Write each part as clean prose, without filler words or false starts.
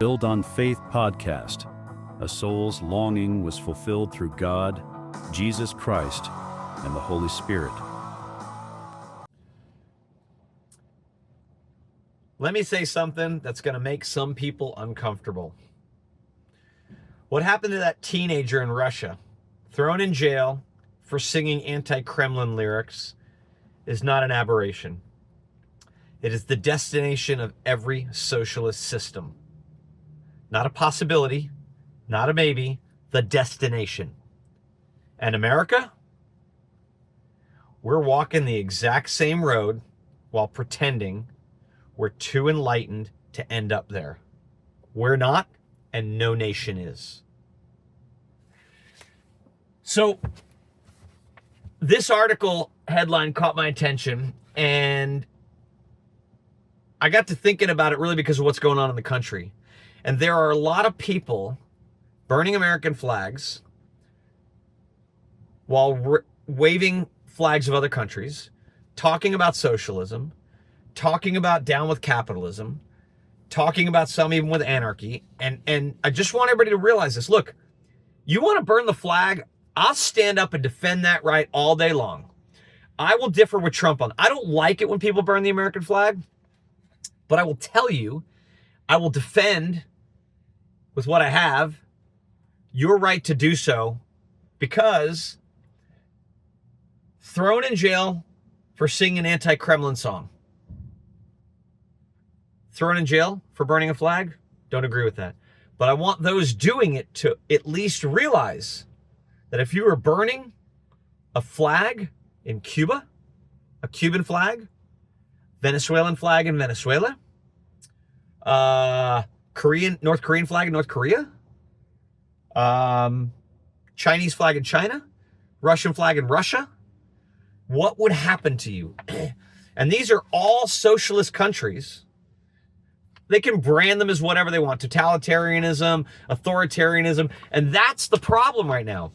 Build on Faith podcast. A soul's longing was fulfilled through God, Jesus Christ, and the Holy Spirit. Let me say something that's going to make some people uncomfortable. What happened to that teenager in Russia, thrown in jail for singing anti-Kremlin lyrics, is not an aberration. It is the destination of every socialist system. Not a possibility, not a maybe, the destination. And America? We're walking the exact same road while pretending we're too enlightened to end up there. We're not, and no nation is. So, this article headline caught my attention, and I got to thinking about it really because of what's going on in the country. And there are a lot of people burning American flags while waving flags of other countries, talking about socialism, talking about down with capitalism, talking about some even with anarchy. And I just want everybody to realize this. Look, you want to burn the flag? I'll stand up and defend that right all day long. I will differ with Trump on. I don't like it when people burn the American flag, but I will tell you, I will defend with what I have your right to do so, because thrown in jail for singing an anti-Kremlin song. Thrown in jail for burning a flag? Don't agree with that. But I want those doing it to at least realize that if you are burning a flag in Cuba, a Cuban flag, Venezuelan flag in Venezuela, North Korean flag in North Korea, Chinese flag in China, Russian flag in Russia, what would happen to you? And these are all socialist countries. They can brand them as whatever they want, totalitarianism, authoritarianism, and that's the problem right now.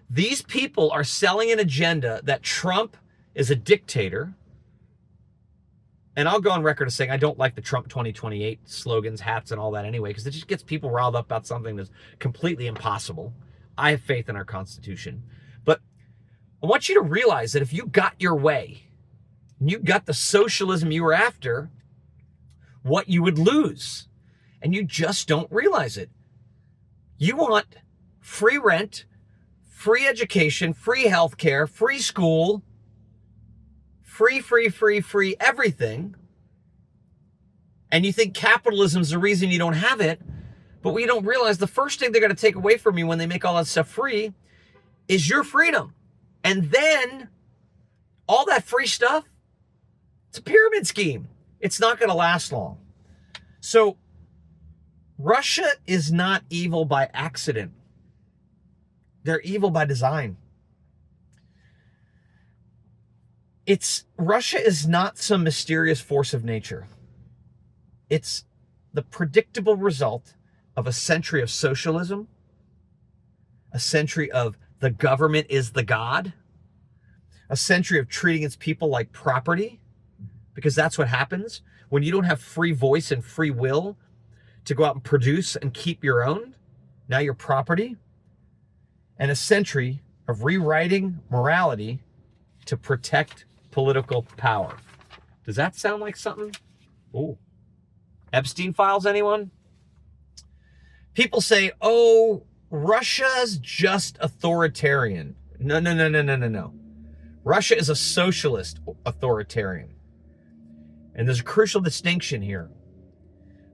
These people are selling an agenda that Trump is a dictator. And I'll go on record as saying I don't like the Trump 2028 slogans, hats, and all that anyway, because it just gets people riled up about something that's completely impossible. I have faith in our Constitution. But I want you to realize that if you got your way, and you got the socialism you were after, what you would lose. And you just don't realize it. You want free rent, free education, free healthcare, free school, free everything. And you think capitalism is the reason you don't have it. But what you don't realize, the first thing they're going to take away from you when they make all that stuff free is your freedom. And then all that free stuff, it's a pyramid scheme. It's not going to last long. So Russia is not evil by accident. They're evil by design. Russia is not some mysterious force of nature. It's the predictable result of a century of socialism, a century of the government is the God, a century of treating its people like property, because that's what happens when you don't have free voice and free will to go out and produce and keep your own. Now you're property. And a century of rewriting morality to protect political power. Does that sound like something? Ooh. Epstein files, anyone? People say, oh, Russia's just authoritarian. No. Russia is a socialist authoritarian. And there's a crucial distinction here.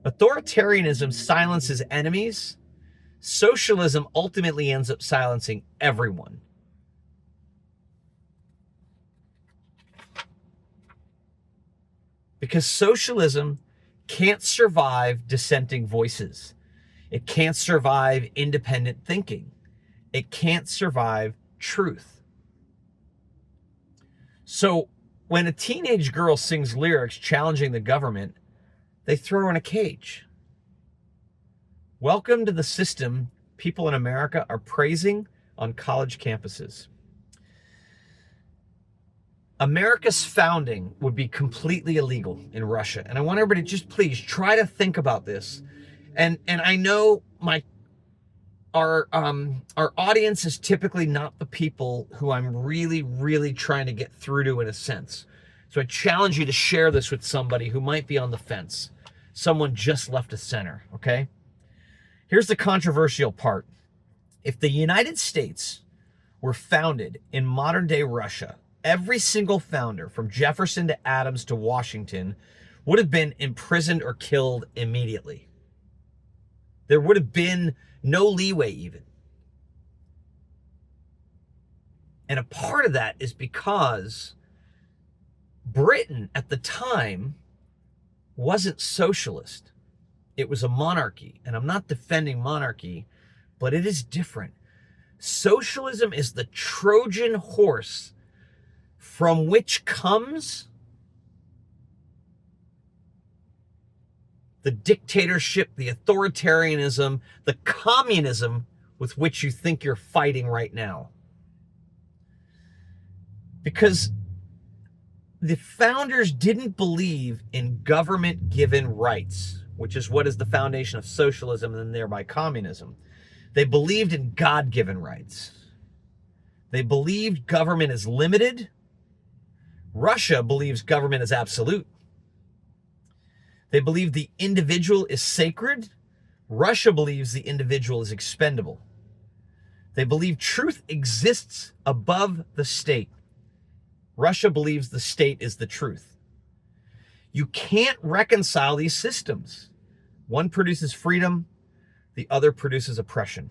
Authoritarianism silences enemies. Socialism ultimately ends up silencing everyone. Because socialism can't survive dissenting voices. It can't survive independent thinking. It can't survive truth. So when a teenage girl sings lyrics challenging the government, they throw her in a cage. Welcome to the system people in America are praising on college campuses. America's founding would be completely illegal in Russia. And I want everybody to just please try to think about this And I know our audience is typically not the people who I'm really, really trying to get through to in a sense. So I challenge you to share this with somebody who might be on the fence. Someone just left of center, okay? Here's the controversial part. If the United States were founded in modern day Russia, every single founder from Jefferson to Adams to Washington would have been imprisoned or killed immediately. There would have been no leeway even. And a part of that is because Britain at the time wasn't socialist. It was a monarchy. And I'm not defending monarchy, but it is different. Socialism is the Trojan horse from which comes the dictatorship, the authoritarianism, the communism with which you think you're fighting right now. Because the founders didn't believe in government-given rights, which is what is the foundation of socialism and thereby communism. They believed in God-given rights. They believed government is limited. Russia believes government is absolute. They believe the individual is sacred. Russia believes the individual is expendable. They believe truth exists above the state. Russia believes the state is the truth. You can't reconcile these systems. One produces freedom, the other produces oppression.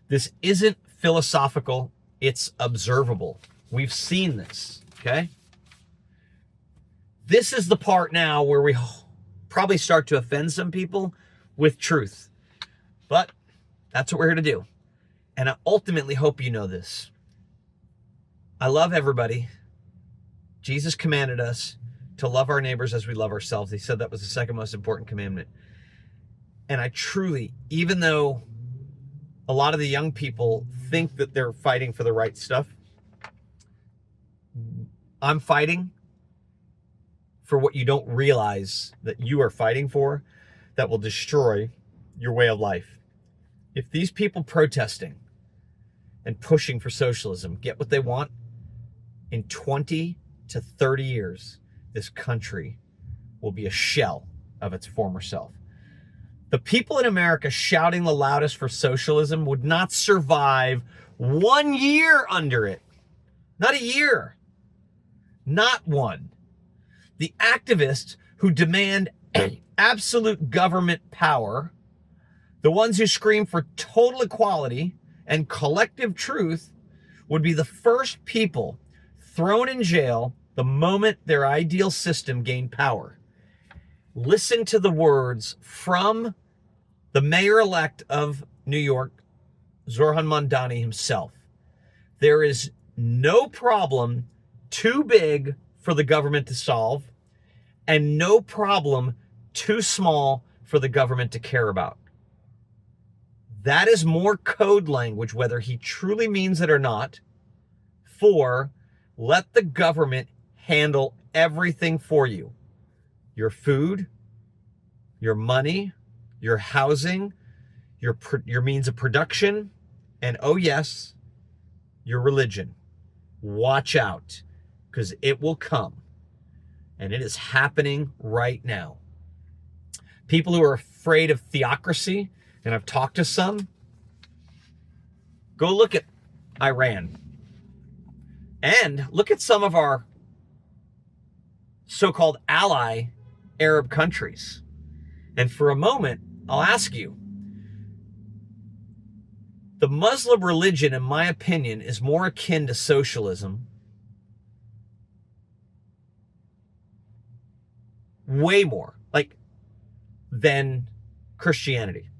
This isn't philosophical, it's observable. We've seen this, okay? This is the part now where we probably start to offend some people with truth. But that's what we're here to do. And I ultimately hope you know this. I love everybody. Jesus commanded us to love our neighbors as we love ourselves. He said that was the second most important commandment. And I truly, even though a lot of the young people think that they're fighting for the right stuff, I'm fighting for what you don't realize that you are fighting for that will destroy your way of life. If these people protesting and pushing for socialism get what they want, in 20 to 30 years, this country will be a shell of its former self. The people in America shouting the loudest for socialism would not survive 1 year under it. Not a year. Not one. The activists who demand absolute government power, the ones who scream for total equality and collective truth, would be the first people thrown in jail the moment their ideal system gained power. Listen to the words from the mayor-elect of New York, Zoran Mamdani himself. There is no problem too big for the government to solve, and no problem too small for the government to care about. That is more code language, whether he truly means it or not, for let the government handle everything for you. Your food, your money, your housing, your means of production, and oh yes, your religion. Watch out, because it will come. And it is happening right now. People who are afraid of theocracy, and I've talked to some, go look at Iran. And look at some of our so-called ally Arab countries. And for a moment, I'll ask you, the Muslim religion, in my opinion, is more akin to socialism, way more, than Christianity.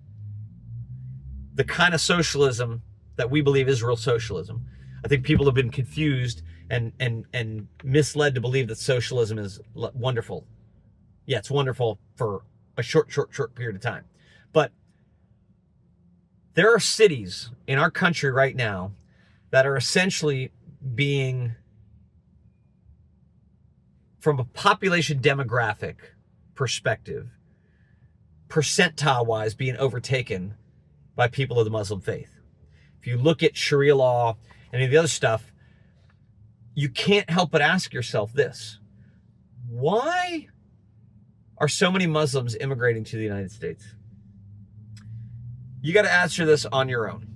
The kind of socialism that we believe is real socialism. I think people have been confused and misled to believe that socialism is wonderful. Yeah, it's wonderful for a short period of time. But there are cities in our country right now that are essentially being, from a population demographic perspective, percentile-wise being overtaken by people of the Muslim faith. If you look at Sharia law and any of the other stuff, you can't help but ask yourself this: why are so many Muslims immigrating to the United States? You got to answer this on your own.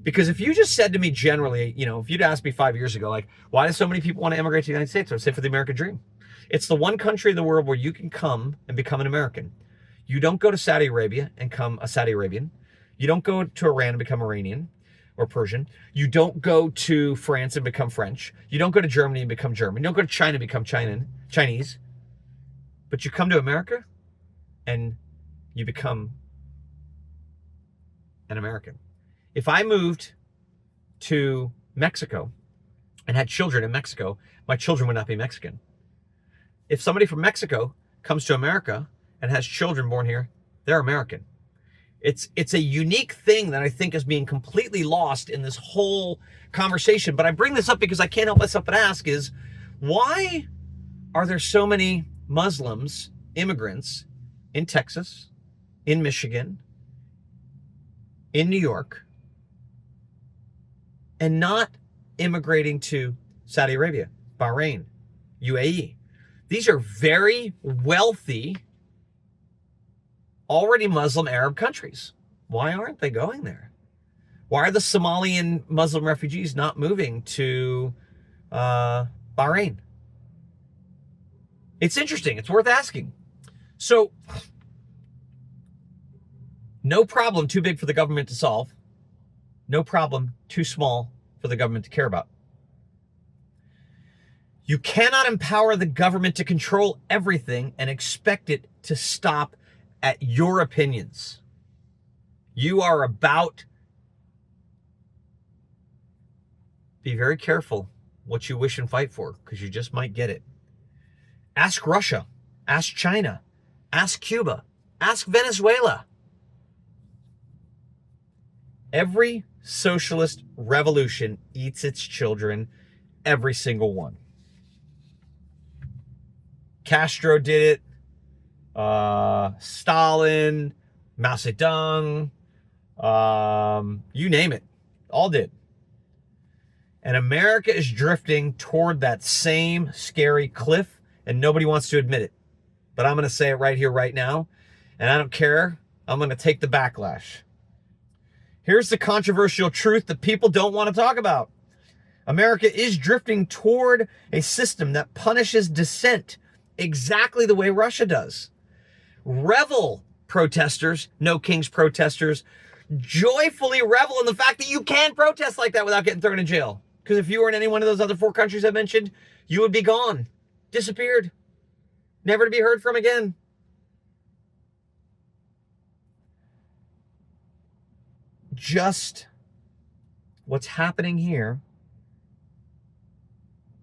Because if you just said to me generally, if you'd asked me 5 years ago, like, why do so many people want to immigrate to the United States? I would say for the American dream. It's the one country in the world where you can come and become an American. You don't go to Saudi Arabia and become a Saudi Arabian. You don't go to Iran and become Iranian or Persian. You don't go to France and become French. You don't go to Germany and become German. You don't go to China and become Chinese. But you come to America and you become an American. If I moved to Mexico and had children in Mexico, my children would not be Mexican. If somebody from Mexico comes to America and has children born here, they're American. It's a unique thing that I think is being completely lost in this whole conversation. But I bring this up because I can't help myself but ask is, why are there so many Muslims, immigrants in Texas, in Michigan, in New York, and not immigrating to Saudi Arabia, Bahrain, UAE? These are very wealthy, already Muslim Arab countries. Why aren't they going there? Why are the Somalian Muslim refugees not moving to Bahrain? It's interesting. It's worth asking. So, no problem too big for the government to solve. No problem too small for the government to care about. You cannot empower the government to control everything and expect it to stop at your opinions. You are about, be very careful what you wish and fight for, because you just might get it. Ask Russia, ask China, ask Cuba, ask Venezuela. Every socialist revolution eats its children, every single one. Castro did it, Stalin, Mao Zedong, you name it, all did. And America is drifting toward that same scary cliff, and nobody wants to admit it. But I'm going to say it right here, right now, and I don't care. I'm going to take the backlash. Here's the controversial truth that people don't want to talk about. America is drifting toward a system that punishes dissent exactly the way Russia does. Revel protesters, no kings protesters, joyfully revel in the fact that you can protest like that without getting thrown in jail. Because if you were in any one of those other 4 countries I mentioned, you would be gone, disappeared, never to be heard from again. Just what's happening here,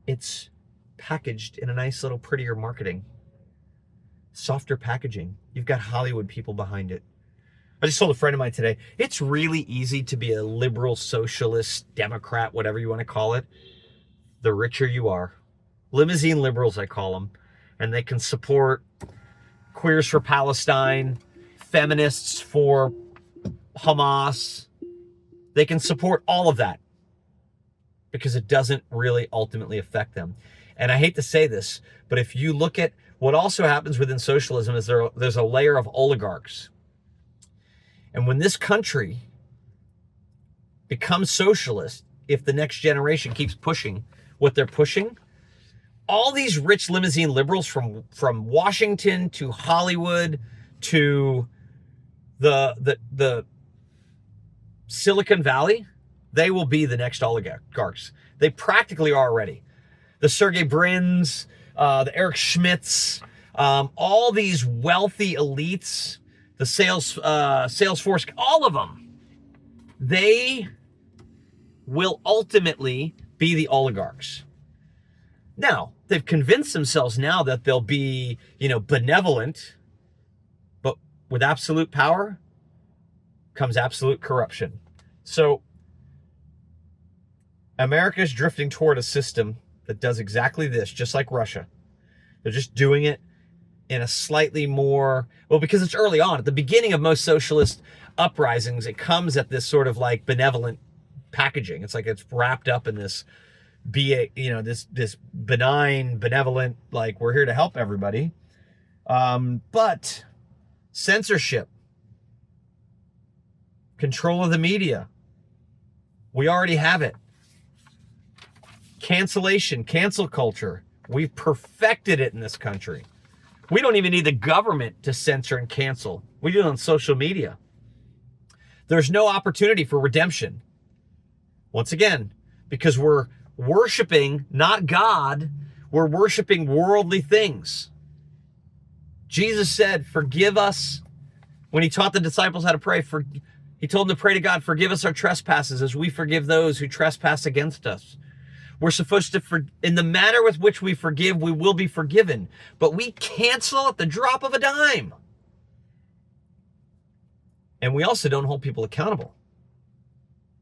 it's packaged in a nice little prettier marketing, softer packaging. You've got Hollywood people behind it. I just told a friend of mine today, it's really easy to be a liberal, socialist, Democrat, whatever you want to call it, the richer you are. Limousine liberals, I call them. And they can support Queers for Palestine, feminists for Hamas. They can support all of that because it doesn't really ultimately affect them. And I hate to say this, but if you look at what also happens within socialism is there's a layer of oligarchs. And when this country becomes socialist, if the next generation keeps pushing what they're pushing, all these rich limousine liberals from Washington to Hollywood to the Silicon Valley, they will be the next oligarchs. They practically are already. The Sergey Brins, the Eric Schmidts, all these wealthy elites, the Salesforce, all of them, they will ultimately be the oligarchs. Now, they've convinced themselves now that they'll be, benevolent, but with absolute power comes absolute corruption. So, America's drifting toward a system that does exactly this, just like Russia. They're just doing it in a slightly more, well, because it's early on. At the beginning of most socialist uprisings, it comes at this sort of like benevolent packaging. It's like it's wrapped up in this this benign, benevolent, like we're here to help everybody. But censorship, control of the media, we already have it. Cancellation, cancel culture, we've perfected it in this country. We don't even need the government to censor and cancel. We do it on social media. There's no opportunity for redemption. Once again, because we're worshiping not God, we're worshiping worldly things. Jesus said, forgive us. When he taught the disciples how to pray, he told them to pray to God, forgive us our trespasses as we forgive those who trespass against us. We're supposed to, in the manner with which we forgive, we will be forgiven. But we cancel at the drop of a dime. And we also don't hold people accountable.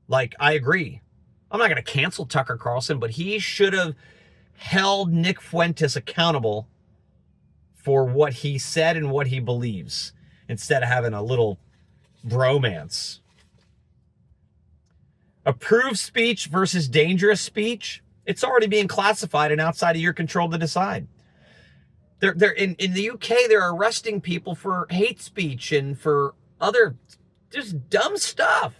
Like, I agree. I'm not going to cancel Tucker Carlson, but he should have held Nick Fuentes accountable for what he said and what he believes, instead of having a little bromance. Approved speech versus dangerous speech. It's already being classified and outside of your control to decide. They're in the UK, they're arresting people for hate speech and for other just dumb stuff.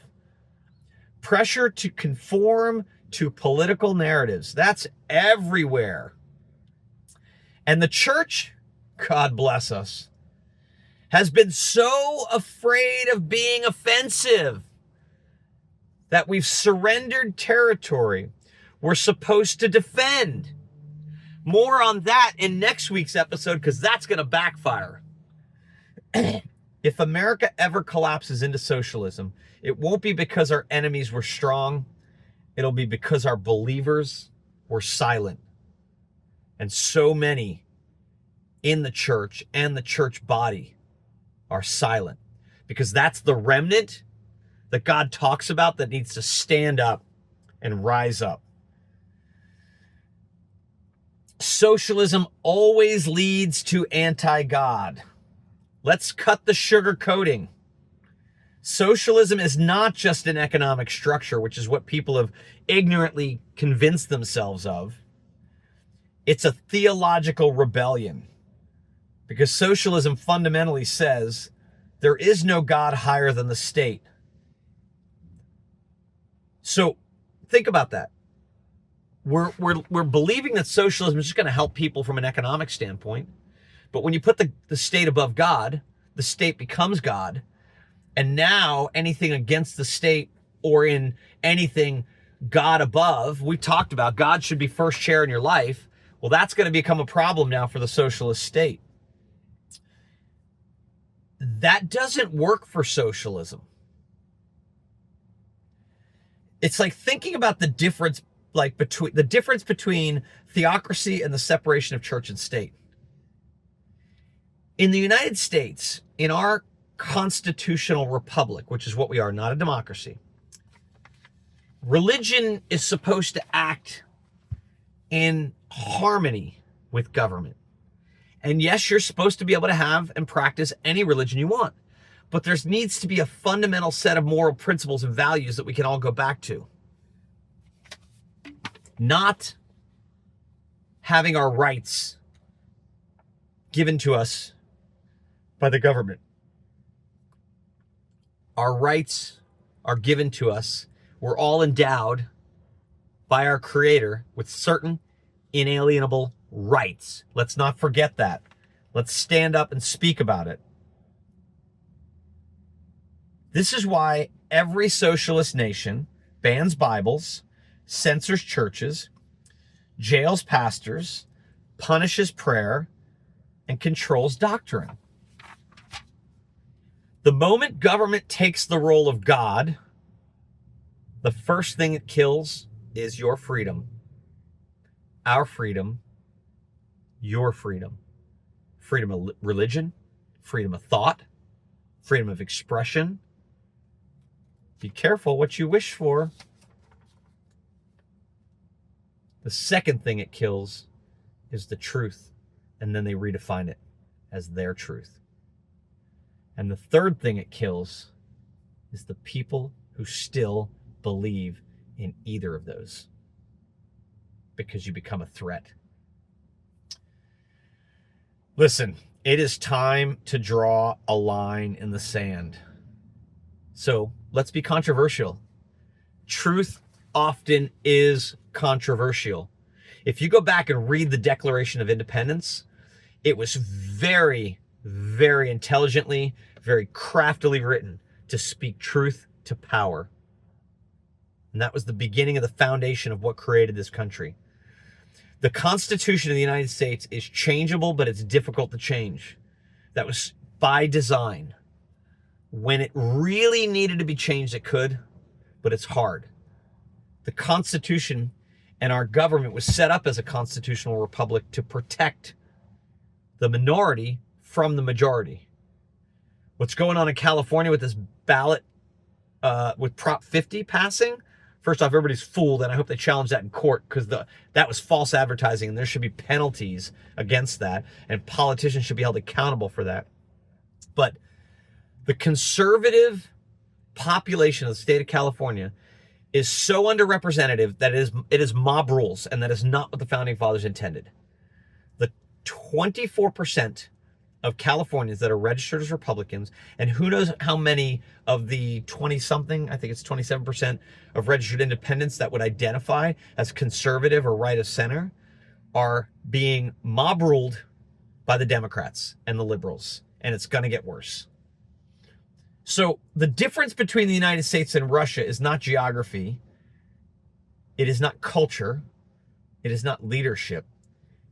Pressure to conform to political narratives. That's everywhere. And the church, God bless us, has been so afraid of being offensive that we've surrendered territory we're supposed to defend. More on that in next week's episode, because that's going to backfire. If America ever collapses into socialism, it won't be because our enemies were strong. It'll be because our believers were silent. And so many in the church and the church body are silent, because that's the remnant that God talks about that needs to stand up and rise up. Socialism always leads to anti-God. Let's cut the sugar coating. Socialism is not just an economic structure, which is what people have ignorantly convinced themselves of. It's a theological rebellion, because socialism fundamentally says there is no God higher than the state. So think about that. We're believing that socialism is just going to help people from an economic standpoint. But when you put the state above God, the state becomes God. And now anything against the state or in anything God above, we talked about God should be first chair in your life. Well, that's going to become a problem now for the socialist state. That doesn't work for socialism. It's like thinking about the difference, between theocracy and the separation of church and state. In the United States, in our constitutional republic, which is what we are, not a democracy, religion is supposed to act in harmony with government. And yes, you're supposed to be able to have and practice any religion you want, but there needs to be a fundamental set of moral principles and values that we can all go back to. Not having our rights given to us by the government. Our rights are given to us. We're all endowed by our Creator with certain inalienable rights. Let's not forget that. Let's stand up and speak about it. This is why every socialist nation bans Bibles, censors churches, jails pastors, punishes prayer, and controls doctrine. The moment government takes the role of God, the first thing it kills is your freedom, our freedom, your freedom. Freedom of religion, freedom of thought, freedom of expression. Be careful what you wish for. The second thing it kills is the truth, and then they redefine it. as their truth. And the third thing it kills is the people who still believe in either of those, because you become a threat. Listen, it is time to draw a line in the sand. So let's be controversial. Truth often is controversial. If you go back and read the Declaration of Independence, it was very, very intelligently, very craftily written to speak truth to power. And that was the beginning of the foundation of what created this country. The Constitution of the United States is changeable, but it's difficult to change. That was by design. When it really needed to be changed, it could, but it's hard. The Constitution and our government was set up as a constitutional republic to protect the minority from the majority. What's going on in California with this ballot, with Prop 50 passing? First off, everybody's fooled, and I hope they challenge that in court, because that was false advertising, and there should be penalties against that, and politicians should be held accountable for that. But the conservative population of the state of California is so underrepresented that it is mob rules, and that is not what the Founding Fathers intended. The 24% of Californians that are registered as Republicans, and who knows how many of the 20-something, I think it's 27% of registered independents that would identify as conservative or right of center, are being mob ruled by the Democrats and the liberals, and it's going to get worse. So the difference between the United States and Russia is not geography, it is not culture, it is not leadership.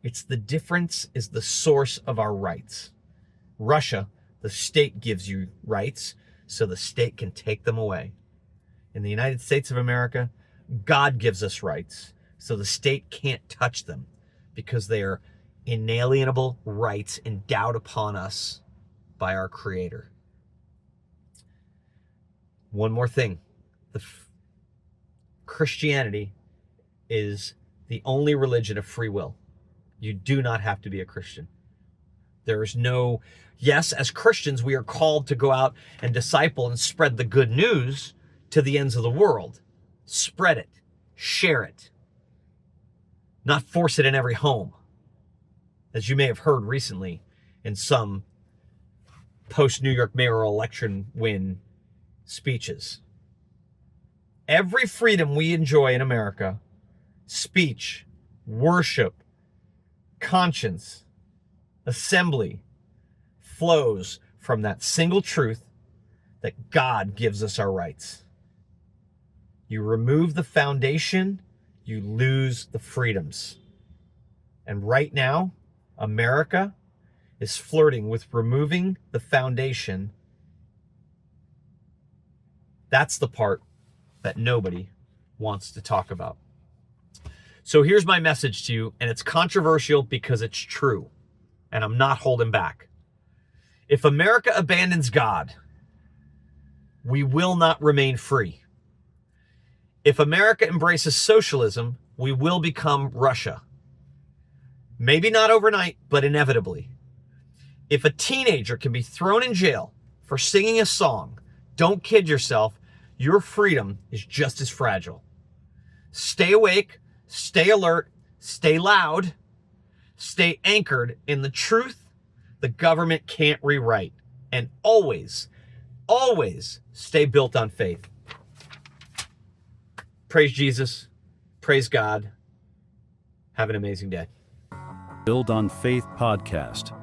It's the difference is the source of our rights. Russia, the state gives you rights, so the state can take them away. In the United States of America, God gives us rights, so the state can't touch them, because they are inalienable rights endowed upon us by our Creator. One more thing. Christianity is the only religion of free will. You do not have to be a Christian. There is no, yes, as Christians, we are called to go out and disciple and spread the good news to the ends of the world. Spread it, share it, not force it in every home. As you may have heard recently in some post-New York mayoral election win speeches. Every freedom we enjoy in America, speech, worship, conscience, assembly, flows from that single truth that God gives us our rights. You remove the foundation, you lose the freedoms. And right now, America is flirting with removing the foundation. That's the part that nobody wants to talk about. So here's my message to you, and it's controversial because it's true, and I'm not holding back. If America abandons God, we will not remain free. If America embraces socialism, we will become Russia. Maybe not overnight, but inevitably. If a teenager can be thrown in jail for singing a song, don't kid yourself, your freedom is just as fragile. Stay awake, stay alert, stay loud, stay anchored in the truth the government can't rewrite, and always, always stay built on faith. Praise Jesus. Praise God. Have an amazing day. Build on Faith podcast.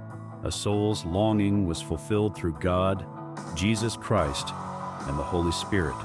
A soul's longing was fulfilled through God, Jesus Christ, and the Holy Spirit.